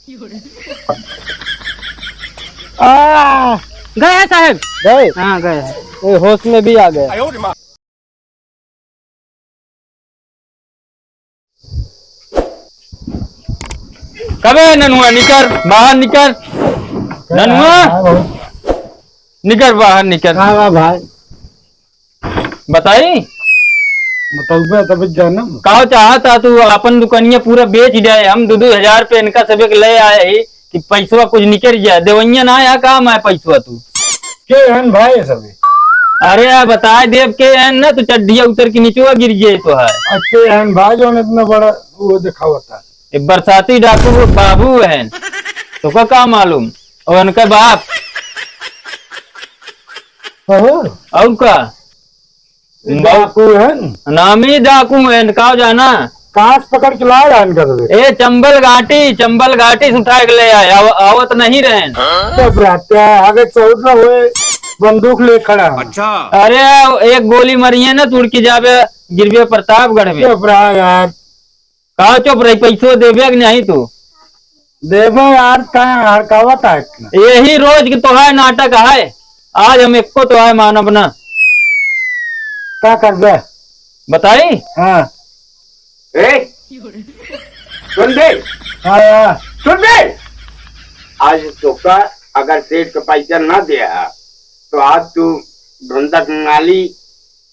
गए साहब, गए? हाँ गए। ये होश में भी आ गए। कबे ननुआ निकर बाहर निकर, ननुआ निकर बाहर निकर। हाँ भाई बताई बताऊँ तब जानम का चाहता तू अपन दुकानिया पूरा बेच जाए, हम 2-2 हजार पे इनका सब ले आए ही कि पैसवा कुछ निकल जाए, देवैया ना आया काम है पैसवा तू के हन भाई सब। अरे यार बताए देव के है ना, तो चड्डिया उतर के नीचे गिर जाए तो है। अच्छे हन भाई जो इतना बड़ा वो दिखा होता है। बरसाती डाकू बाबू है तो का मालूम, और उनका बाप और का डाकू है, नामी डाकू है का जाना। कांच पकड़ के लाया कर ए चंबल घाटी से उठा के ले आए, आवत नहीं रहे। आगे चौथ ना हुए बंदूक ले खड़ा। अच्छा अरे एक गोली मरी है ना, तुड़ की जावे गिरवे प्रतापगढ़ में। चुप रहा यार, कहा चुप रही, पैसो देवे कि नहीं तू देवो यार कहाँ हड़कावत है। यही रोज की तो है नाटक है, आज हम एक को तो है मानव ना। क्या कर दे बताई हाँ सुन दे हाँ सुन दे, आज तो का अगर सेठ का पैसा ना दे तो आज तू धंधक नाली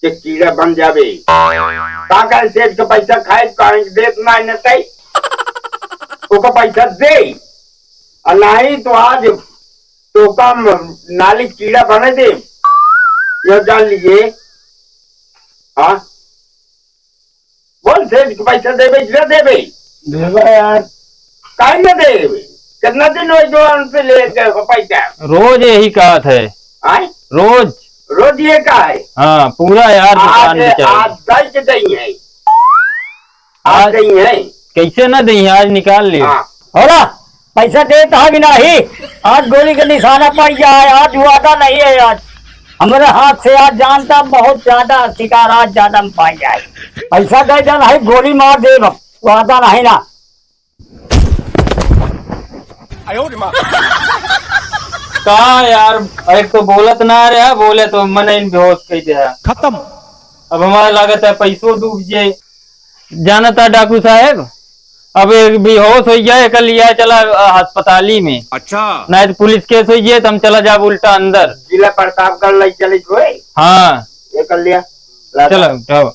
के कीड़ा बन जावे। का कर सेठ का पैसा खाए कहीं देत ना नहीं तो का पैसा दे, और नहीं तो आज तो का नाली कीड़ा बने दे, यह जान लीजिए। हाँ बोल सेठ का पैसा देवे कितना देवे? देवा यार काहे न देवे, कितना दिन हो जो उनसे ले गए पैसा? रोज यही बात है, आए रोज रोज ये का है। हाँ पूरा यार दुकान में चल। आज दई के दई है, आज दई है कैसे ना दी, आज निकाल लियो। हाँ होला पैसा दे तो भी नहीं, आज गोली का निशाना पड़ जाए, आज वादा नहीं है। आज हमारे हाथ से आज जानता बहुत ज्यादा शिकार आज ज्यादा में पाई जाए। पैसा दे जाना है, गोली मार दे, वादा नहीं ना। का यार एक तो बोलत ना रहा, बोले तो मन इन बेहोश कह दे खत्म। अब हमारा लागत है पैसों डूब जाए, जाना था डाकू साहब। अब एक बेहोश हो जाए कल लिया चला अस्पताली में। अच्छा नहीं तो पुलिस केस हो जाए तो हम चला जाब उल्टा अंदर। जिला प्रतापगढ़ लग चले हुए हाँ ये कर लिया। चलो उठाओ।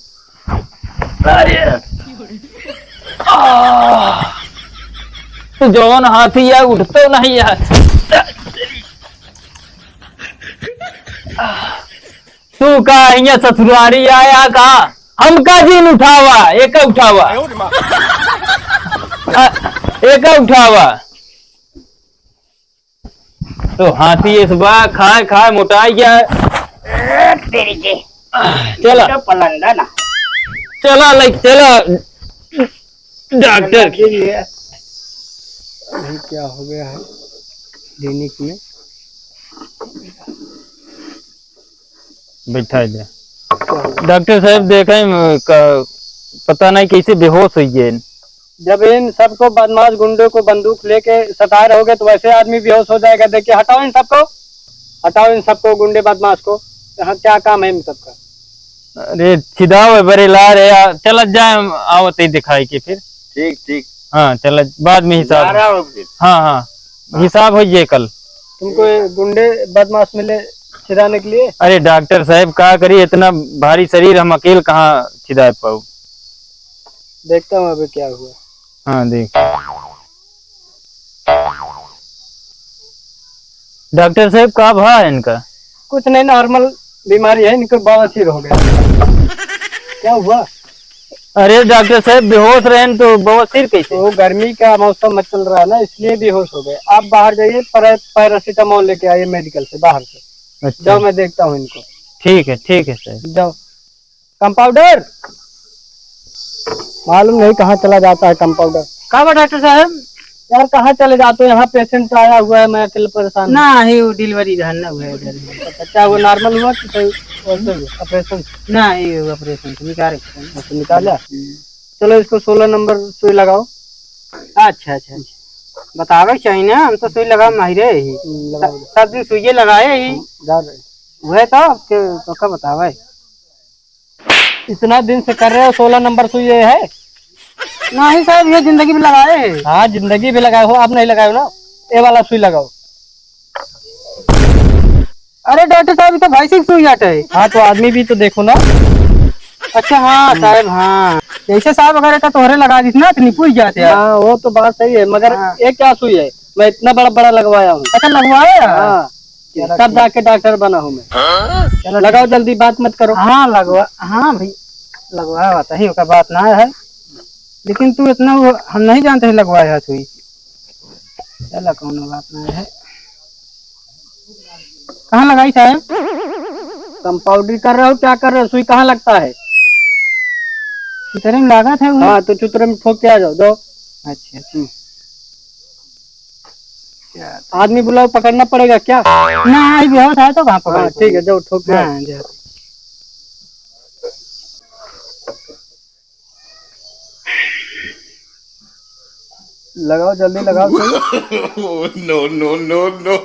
तो जौन हाथी है उठते नहीं है, तू का यहाँ ससुरारी आया का, हमका जीन उठावा एक उठावा एक उठावा। तो हाथी इस बार खाए खाए मोटाई गया तेरी के चला पलंगा ना चला लाइक चला डॉक्टर। अभी क्या हो गया है क्लिनिक में। बैठा दे डॉक्टर साहब, देखे पता नहीं कैसे बेहोश हुई है। जब इन सबको बदमाश गुंडों को बंदूक लेके सताए रहोगे तो वैसे आदमी बेहोश हो जाएगा। देखिए हटाओ इन सबको, हटाओ इन सबको गुंडे बदमाश को। यहाँ क्या काम है इन सबका? अरे छिदाओ बड़े ला रहे, चल जाए आवत ही दिखाई के फिर। ठीक ठीक हाँ चल बाद में हिसाब। हाँ हाँ हिसाब हो जाए कल। तुमको ये गुंडे बदमाश मिले छिदाने के लिए? अरे डॉक्टर साहब क्या करिए, इतना भारी शरीर हम अकेले कहाँ छिदा पाऊ। देखता हूँ अभी क्या हुआ। हाँ देख डॉक्टर साहब का भा है इनका? कुछ नहीं, नॉर्मल बीमारी है, इनको बवासीर हो गया। क्या हुआ? अरे डॉक्टर साहब बेहोश रहे तो बवासीर कैसे? तो गर्मी का मौसम चल रहा है ना, इसलिए बेहोश हो गए। आप बाहर जाइए, पैरासीटामोल लेके आइए मेडिकल से बाहर से। अच्छा जाओ मैं देखता हूँ इनको। ठीक है सर। जाओ। कंपाउंडर मालूम नहीं कहाँ चला जाता है कंपाउंडर। कहा डॉक्टर साहब? यार कहाँ चले जाते हो? यहाँ पेशेंट आया हुआ है, मैं अकेले परेशान। ना ही वो डिलीवरी रहना हुआ है इधर। क्या वो नॉर्मल हुआ कि ऑपरेशन? ना ये ऑपरेशन निकाल निकाला। चलो इसको 16 नंबर सुई लगाओ। अच्छा अच्छा अच्छा बतावे चाहिए ना, हम तो सुई लगा माहिरे ही सब दिन सुई लगाए ही वह तो का बतावे। इतना दिन से कर रहे हो, 16 नंबर सुई ये है? नहीं साहब, ये जिंदगी में लगाए है। हाँ जिंदगी भी लगाए हो, आप नहीं लगाए हो ना, ये वाला सुई लगाओ। अरे डॉक्टर साहब, ये तो भाई सिंह सुई जाता है। हाँ तो आदमी भी तो देखो ना। अच्छा हाँ साहब, हाँ जैसे साहब अगर का तोहरे लगा दी ना तो निपुज जाते हैं। हाँ वो तो बात सही है, मगर ये क्या सुई है? मैं इतना बड़ा बड़ा लगवाया हूँ। अच्छा लगवाए? हाँ तब जाके डॉक्टर बना हूँ मैं। लगाओ जल्दी, बात मत करो। हाँ लगवा, हाँ भाई लगवाया हुआ ही का बात ना है, लेकिन तू इतना हम नहीं जानते लगवाया है सुई। चलो कौन बात नहीं है। कहाँ लगाई साहब? कंपाउंडरी कर रहे हो, क्या कर रहे हो? सुई कहाँ लगता है? चुतरे में लगा था। हाँ तो चुतरे में ठोक के आ जाओ, दो। अच्छा अच्छा, आदमी बुलाओ, पकड़ना पड़ेगा क्या? ना आई भी होता है तो कहाँ पकड़। हाँ ठीक है, जाओ ठोक के आओ। हाँ जा। लगाओ जल्दी लगाओ सुई। no, no, no, no.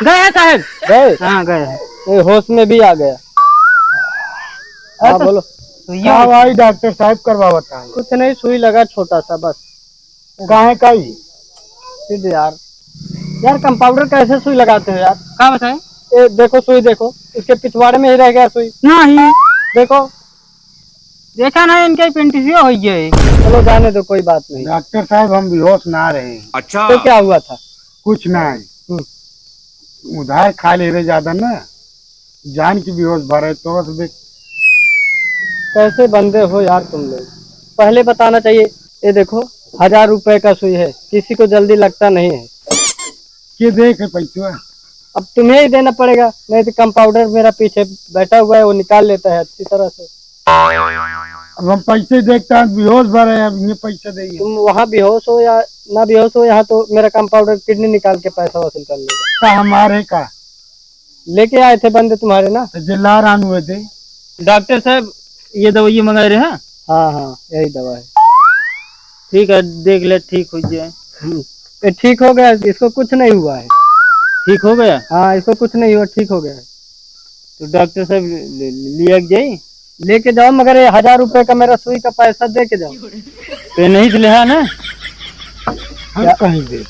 गया साहब? गए? हाँ गया। ये होश में भी आ गया। हाँ बोलो। हाँ भाई डॉक्टर साहब करवा बताए। कुछ नहीं, सुई लगा छोटा सा बस। काहे का ही? सीधे यार, यार कंपाउंडर कैसे सुई लगाते हो यार? क्या बताए? ये देखो सुई, देखो इसके पिछवाड़े में ही रह गया सुई। नहीं देखो, देखा नहीं, इनके पेंटिसियो हो गई। चलो जाने दो, कोई बात नहीं। डॉक्टर साहब हम बेहोश ना रहे। अच्छा, तो क्या हुआ था? कुछ नहीं, उधार खा ले रहे ज्यादा ना, जान की बेहोश भरे तो बस। कैसे बंदे हो यार तुम लोग, पहले बताना चाहिए। ये देखो 1000 रुपए का सुई है, किसी को जल्दी लगता नहीं है। के देख पैसा? अब तुम्हें ही देना पड़ेगा, नहीं तो कंपाउंडर मेरा पीछे बैठा हुआ है, वो निकाल लेता है अच्छी तरह से। अब हम पैसे देखता है बेहोश भरे, अब ये पैसा देंगे। तुम वहाँ बेहोश हो या ना बेहोश हो, यहाँ तो मेरा कंपाउंडर किडनी निकाल के पैसा वसूल कर लेगा। हमारे का लेके आए थे बंदे तुम्हारे ना, तो जिला रान हुए थे। डॉक्टर साहब ये दवाई मंगा रहे हैं? हाँ हाँ यही दवा है। ठीक है, देख ले ठीक हो जाए। ये ठीक हो गया, इसको कुछ नहीं हुआ है। ठीक हो गया? हाँ इसको कुछ नहीं हुआ, ठीक हो गया है। तो डॉक्टर साहब लिया जाए? लेके जाओ, मगर ये 1000 रुपए का मेरा सुई का पैसा दे के जाओ। पे नहीं से लिया ना? हम कहीं दे।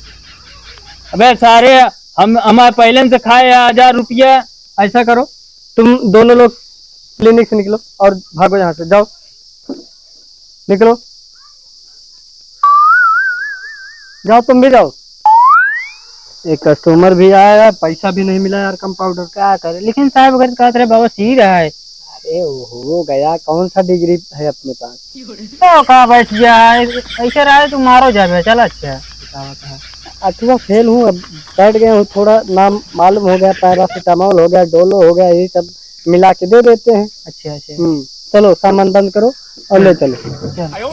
अबे सारे हम हमारे पहले से खाए 1000 रुपया। ऐसा करो, तुम दोनों लोग क्लिनिक से निकलो और भागो यहाँ से, जाओ निकलो, जाओ तुम भी जाओ। एक कस्टमर भी आया है, पैसा भी नहीं मिला यार कंपाउंडर। क्या करे, लेकिन साहब अगर कहा तेरे बाबा सी रहा है। अरे हो गया, कौन सा डिग्री है अपने पास? तो कहा बैठ जाए, ऐसे रहा है तू मारो जाए। चल अच्छा, 8वां फेल हूँ, अब बैठ गया हूँ, थोड़ा नाम मालूम हो गया, पैरासिटामोल हो गया, डोलो हो गया, यही सब मिला के दे देते हैं। अच्छा अच्छा। चलो सामान बंद करो और ले चलो।